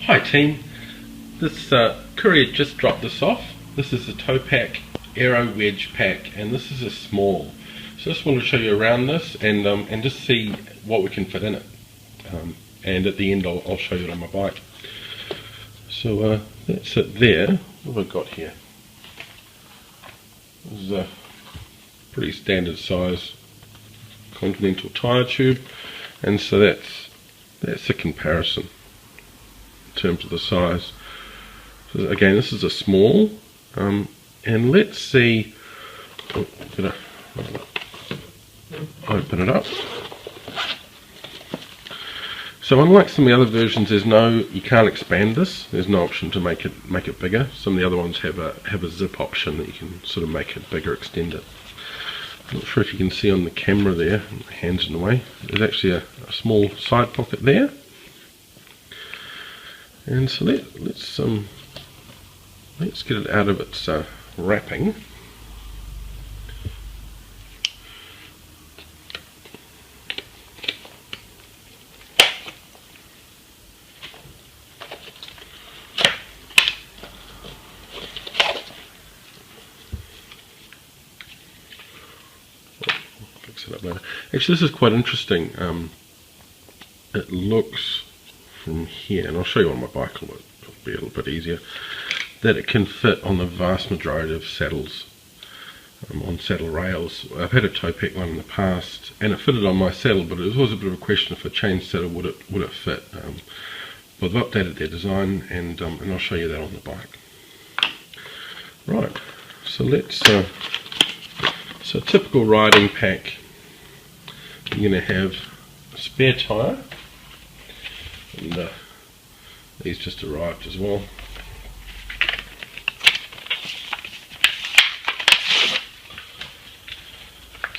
Hi team, this courier just dropped this off. This is the Topeak Aero Wedge pack, and this is a small. So I just wanted to show you around this and just see what we can fit in it. And at the end I'll show you it on my bike. So that's it there. What have I got here? This is a pretty standard size Continental tyre tube, and so that's a comparison in terms of the size. So again, this is a small, and let's see. Gonna open it up. So unlike some of the other versions, you can't expand this. There's no option to make it bigger. Some of the other ones have a zip option that you can sort of make it bigger, extend it. I'm not sure if you can see on the camera there, my hand's in the way. There's actually a small side pocket there. And so let's get it out of its wrapping. Fix it up later. Actually, this is quite interesting. It looks from here, and I'll show you on my bike, it'll be a little bit easier, that it can fit on the vast majority of saddles, on saddle rails. I've had a Topeak one in the past and it fitted on my saddle, but it was always a bit of a question, if a changed saddle would it fit. But they've updated their design, and I'll show you that on the bike. Right, so let's so typical riding pack, you're going to have a spare tyre, and these just arrived as well.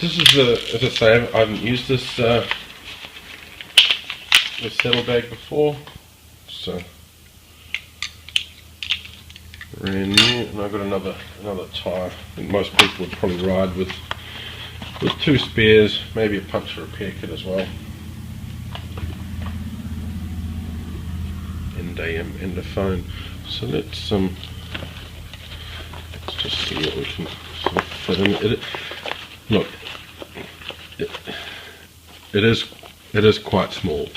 This is as I say, I haven't used this saddle bag before, so brand new. And I've got another tyre. I think most people would probably ride with two spares, maybe a puncture repair kit as well, and a phone. So let's just see what we can sort of fit in. Look, it is quite small.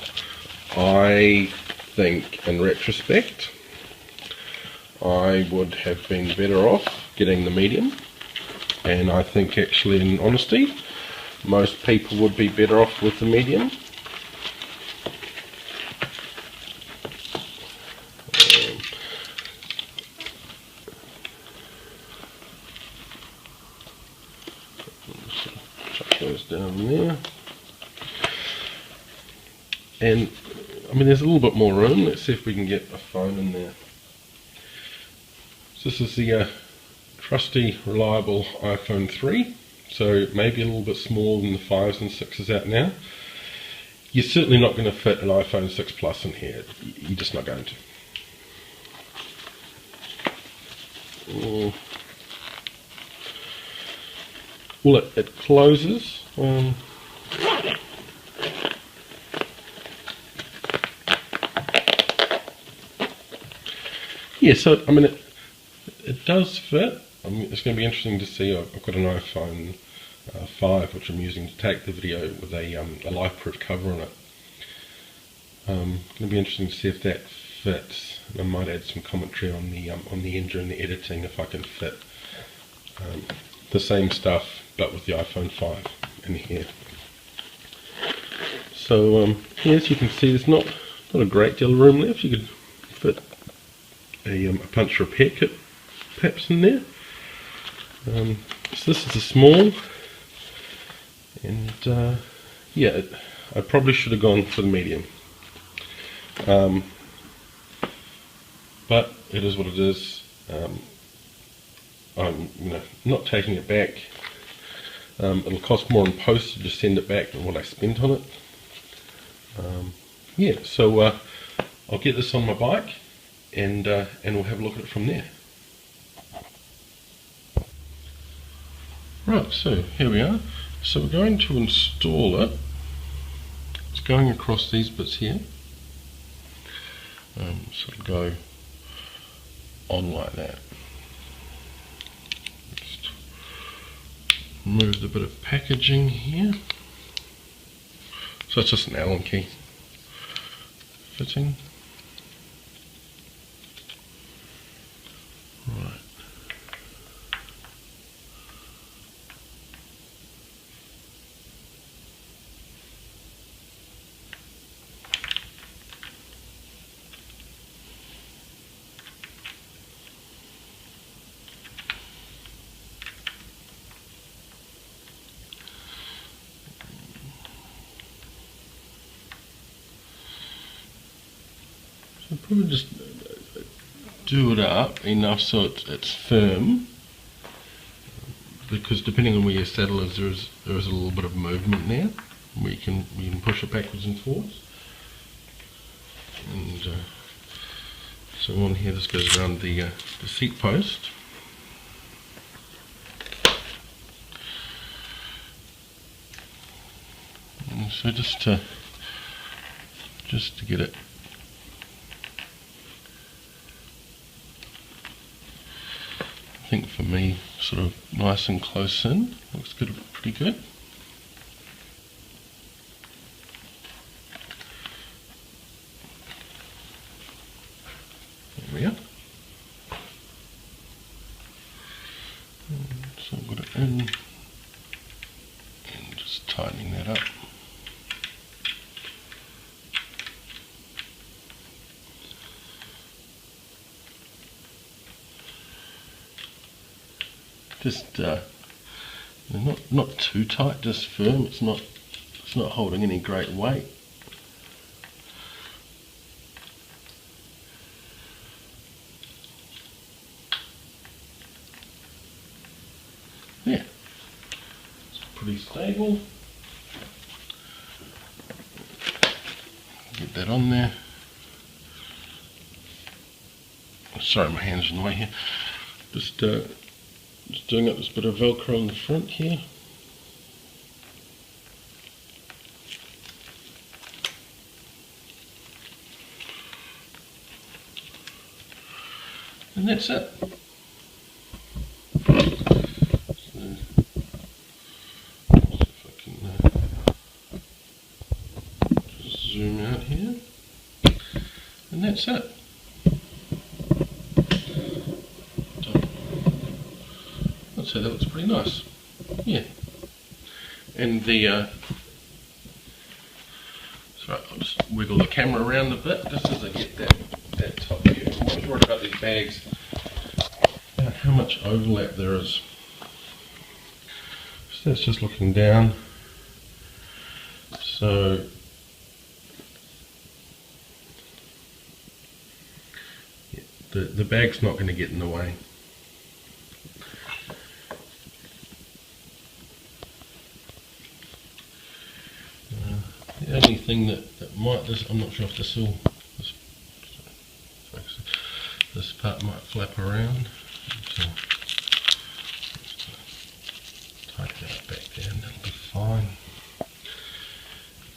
I think in retrospect I would have been better off getting the medium, and I think actually in honesty most people would be better off with the medium. Chuck those down there, and I mean there's a little bit more room. Let's see if we can get a phone in there. So this is the trusty, reliable iPhone 3, so maybe a little bit smaller than the 5s and 6s out now. You're certainly not going to fit an iPhone 6 Plus in here. You're just not going to. Well, it closes. Yeah, so I mean it does fit. I mean, it's going to be interesting to see. I've got an iPhone 5 which I'm using to take the video with a life-proof cover on it. Going to be interesting to see if that fits. And I might add some commentary on the end during the editing if I can fit the same stuff but with the iPhone 5 in here. So yeah, as you can see, there's not a great deal of room left. You could fit a punch repair kit perhaps in there. So this is a small, and yeah, I probably should have gone for the medium, but it is what it is. I'm not taking it back. It'll cost more in post to just send it back than what I spent on it. Yeah, so I'll get this on my bike, and we'll have a look at it from there. Right, so here we are. So we're going to install it. It's going across these bits here. sort of go on like that. Just remove the bit of packaging here. So it's just an Allen key fitting. Right. So probably just do it up enough so it's firm, because depending on where your saddle is, there is a little bit of movement there. We can push it backwards and forwards. And so on here, this goes around the seat post. And so just to get it I think for me, sort of nice and close in. Looks good, pretty good. There we are. So I've got it in and just tightening that up. Just not too tight, just firm. It's not holding any great weight. Yeah, it's pretty stable. Get that on there. Sorry, my hand's in the way here. Just doing up this bit of Velcro on the front here. And that's it. So, if I can just zoom out here. And that's it. So that looks pretty nice. Yeah. And the sorry, I'll just wiggle the camera around a bit just as I get that top view. I'm always worried about these bags, about how much overlap there is. So that's just looking down. So yeah, the bag's not going to get in the way. The only thing that might, I'm not sure if this part might flap around. So tighten that back down, that'll be fine.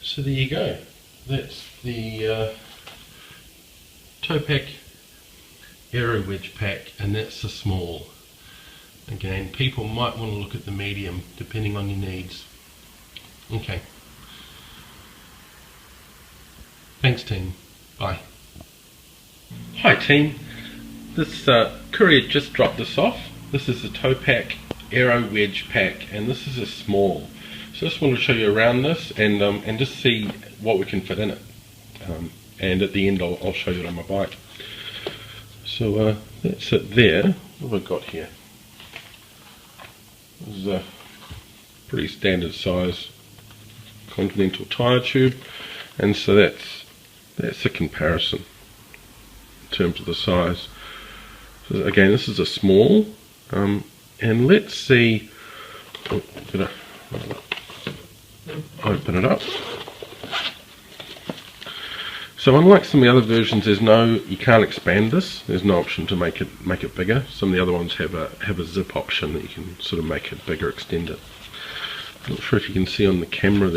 So there you go. That's the Topeak Aero Wedge pack, and that's the small. Again, people might want to look at the medium depending on your needs. Okay. Thanks team, bye. Hi team, this courier just dropped this off. This is the Topeak Aero Wedge pack, and this is a small. So I just wanted to show you around this and just see what we can fit in it. And at the end I'll show you it on my bike. So that's it there. What have I got here? This is a pretty standard size Continental tyre tube, and so that's the comparison in terms of the size. So again, this is a small, and let's see. Gonna open it up. So unlike some of the other versions, you can't expand this. There's no option to make it bigger. Some of the other ones have a zip option that you can sort of make it bigger, extend it. I'm not sure if you can see on the camera there.